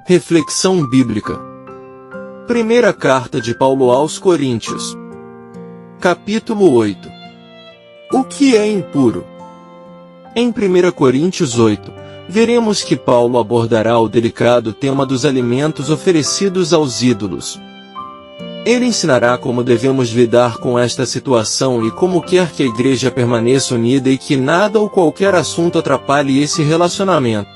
Reflexão bíblica. Primeira carta de Paulo aos Coríntios. Capítulo 8. O que é impuro? Em 1 Coríntios 8, veremos que Paulo abordará o delicado tema dos alimentos oferecidos aos ídolos. Ele ensinará como devemos lidar com esta situação e como quer que a igreja permaneça unida e que nada ou qualquer assunto atrapalhe esse relacionamento.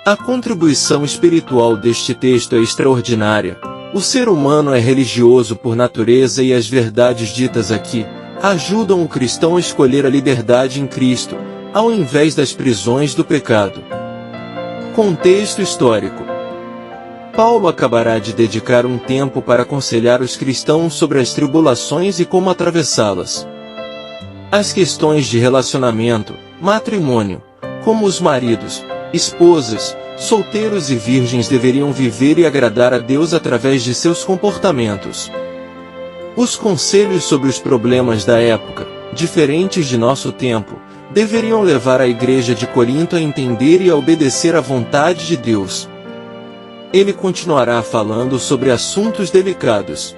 A contribuição espiritual deste texto é extraordinária. O ser humano é religioso por natureza e as verdades ditas aqui ajudam o cristão a escolher a liberdade em Cristo, ao invés das prisões do pecado. Contexto histórico. Paulo acabará de dedicar um tempo para aconselhar os cristãos sobre as tribulações e como atravessá-las. As questões de relacionamento, matrimônio, como os maridos, esposas, solteiros e virgens deveriam viver e agradar a Deus através de seus comportamentos. Os conselhos sobre os problemas da época, diferentes de nosso tempo, deveriam levar a igreja de Corinto a entender e a obedecer à vontade de Deus. Ele continuará falando sobre assuntos delicados.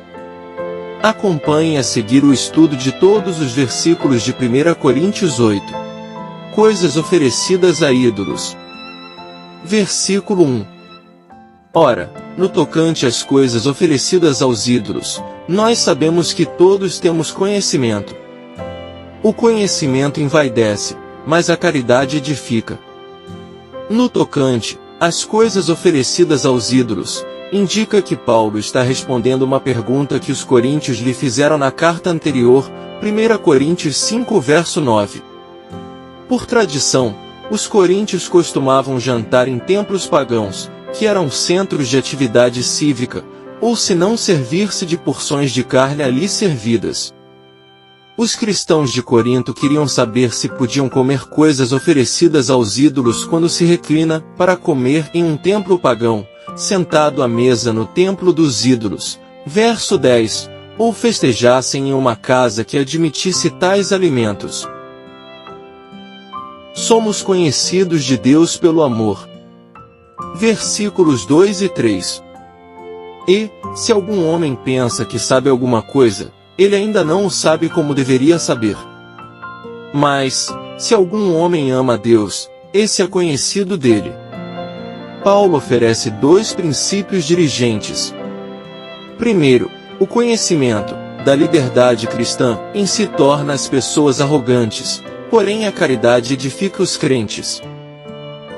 Acompanhe a seguir o estudo de todos os versículos de 1 Coríntios 8. Coisas oferecidas a ídolos. Versículo 1. Ora, no tocante às coisas oferecidas aos ídolos, nós sabemos que todos temos conhecimento. O conhecimento envaidece, mas a caridade edifica. No tocante às coisas oferecidas aos ídolos, indica que Paulo está respondendo uma pergunta que os coríntios lhe fizeram na carta anterior, 1 Coríntios 5 verso 9. Por tradição, os coríntios costumavam jantar em templos pagãos, que eram centros de atividade cívica, ou se não servir-se de porções de carne ali servidas. Os cristãos de Corinto queriam saber se podiam comer coisas oferecidas aos ídolos quando se reclina para comer em um templo pagão, sentado à mesa no templo dos ídolos, verso 10, ou festejassem em uma casa que admitisse tais alimentos. Somos conhecidos de Deus pelo amor. Versículos 2 e 3. E, se algum homem pensa que sabe alguma coisa, ele ainda não o sabe como deveria saber. Mas, se algum homem ama a Deus, esse é conhecido dele. Paulo oferece dois princípios dirigentes. Primeiro, o conhecimento da liberdade cristã em si torna as pessoas arrogantes, porém a caridade edifica os crentes.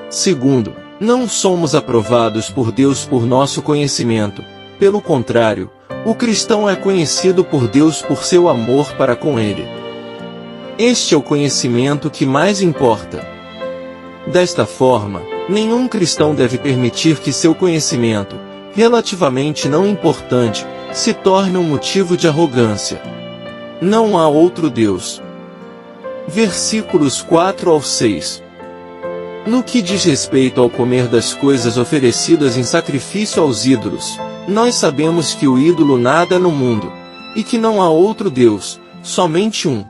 Segundo, não somos aprovados por Deus por nosso conhecimento, pelo contrário, o cristão é conhecido por Deus por seu amor para com ele. Este é o conhecimento que mais importa. Desta forma, nenhum cristão deve permitir que seu conhecimento, relativamente não importante, se torne um motivo de arrogância. Não há outro Deus. Versículos 4 ao 6. No que diz respeito ao comer das coisas oferecidas em sacrifício aos ídolos, nós sabemos que o ídolo nada no mundo, e que não há outro Deus, somente um.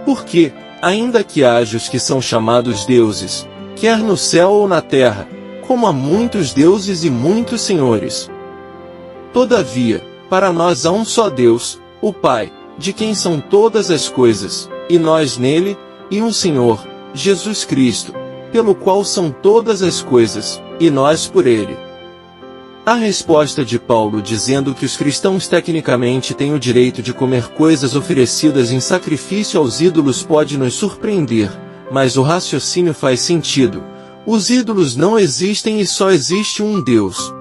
Porque, ainda que haja os que são chamados deuses, quer no céu ou na terra, como há muitos deuses e muitos senhores. Todavia, para nós há um só Deus, o Pai, de quem são todas as coisas, e nós nele, e um Senhor, Jesus Cristo, pelo qual são todas as coisas, e nós por ele. A resposta de Paulo dizendo que os cristãos tecnicamente têm o direito de comer coisas oferecidas em sacrifício aos ídolos pode nos surpreender, mas o raciocínio faz sentido. Os ídolos não existem e só existe um Deus.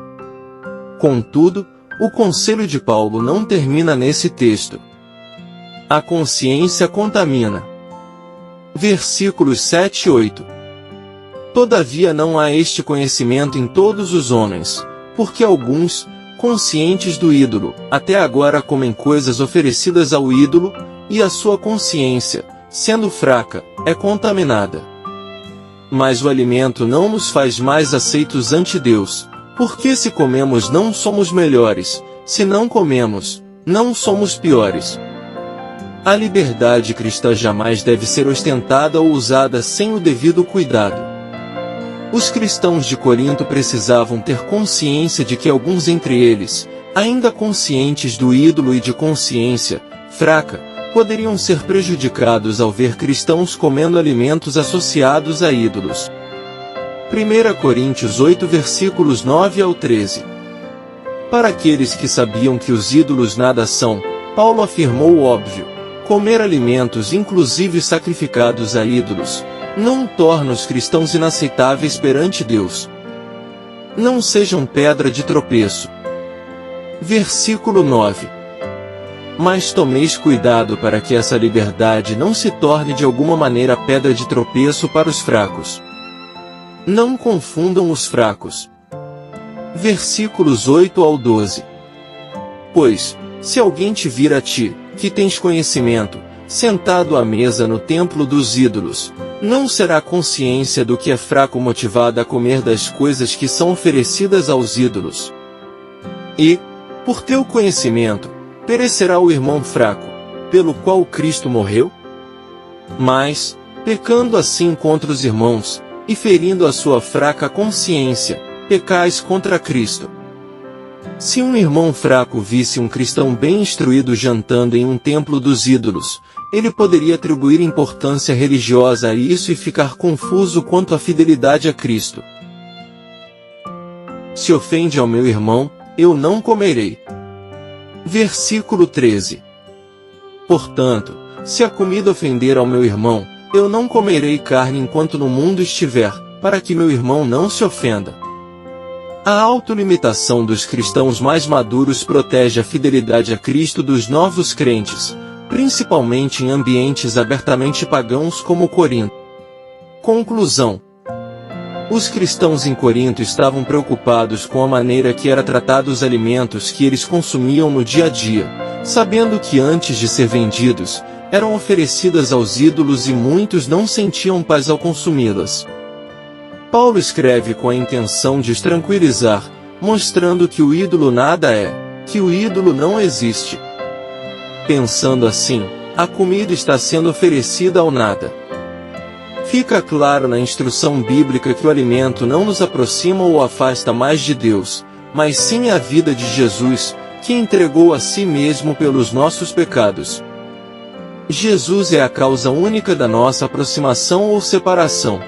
Contudo, o conselho de Paulo não termina nesse texto. A consciência contamina. Versículos 7 e 8. Todavia não há este conhecimento em todos os homens, porque alguns, conscientes do ídolo, até agora comem coisas oferecidas ao ídolo, e a sua consciência, sendo fraca, é contaminada. Mas o alimento não nos faz mais aceitos ante Deus, porque se comemos não somos melhores, se não comemos, não somos piores. A liberdade cristã jamais deve ser ostentada ou usada sem o devido cuidado. Os cristãos de Corinto precisavam ter consciência de que alguns entre eles, ainda conscientes do ídolo e de consciência fraca, poderiam ser prejudicados ao ver cristãos comendo alimentos associados a ídolos. 1 Coríntios 8 versículos 9 ao 13. Para aqueles que sabiam que os ídolos nada são, Paulo afirmou o óbvio: comer alimentos inclusive sacrificados a ídolos, não torna os cristãos inaceitáveis perante Deus. Não sejam pedra de tropeço. Versículo 9. Mas tomeis cuidado para que essa liberdade não se torne de alguma maneira pedra de tropeço para os fracos. Não confundam os fracos. Versículos 8 ao 12. Pois, se alguém te vir a ti, que tens conhecimento, sentado à mesa no templo dos ídolos, não será consciência do que é fraco motivada a comer das coisas que são oferecidas aos ídolos. E, por teu conhecimento, perecerá o irmão fraco, pelo qual Cristo morreu? Mas, pecando assim contra os irmãos, e ferindo a sua fraca consciência, pecais contra Cristo. Se um irmão fraco visse um cristão bem instruído jantando em um templo dos ídolos, ele poderia atribuir importância religiosa a isso e ficar confuso quanto à fidelidade a Cristo. Se ofende ao meu irmão, eu não comerei. Versículo 13. Portanto, se a comida ofender ao meu irmão, eu não comerei carne enquanto no mundo estiver, para que meu irmão não se ofenda. A autolimitação dos cristãos mais maduros protege a fidelidade a Cristo dos novos crentes, principalmente em ambientes abertamente pagãos como Corinto. Conclusão. Os cristãos em Corinto estavam preocupados com a maneira que era tratado os alimentos que eles consumiam no dia a dia, sabendo que antes de ser vendidos, eram oferecidas aos ídolos e muitos não sentiam paz ao consumi-las. Paulo escreve com a intenção de os tranquilizar, mostrando que o ídolo nada é, que o ídolo não existe. Pensando assim, a comida está sendo oferecida ao nada. Fica claro na instrução bíblica que o alimento não nos aproxima ou afasta mais de Deus, mas sim a vida de Jesus, que entregou a si mesmo pelos nossos pecados. Jesus é a causa única da nossa aproximação ou separação.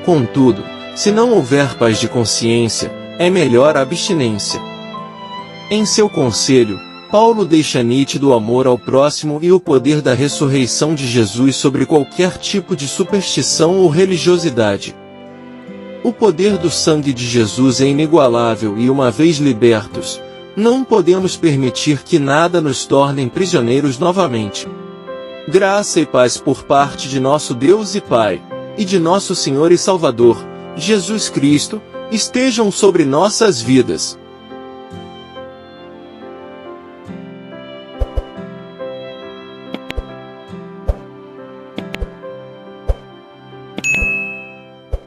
Contudo, se não houver paz de consciência, é melhor a abstinência. Em seu conselho, Paulo deixa nítido o amor ao próximo e o poder da ressurreição de Jesus sobre qualquer tipo de superstição ou religiosidade. O poder do sangue de Jesus é inigualável e, uma vez libertos, não podemos permitir que nada nos torne prisioneiros novamente. Graça e paz por parte de nosso Deus e Pai, e de nosso Senhor e Salvador, Jesus Cristo, estejam sobre nossas vidas.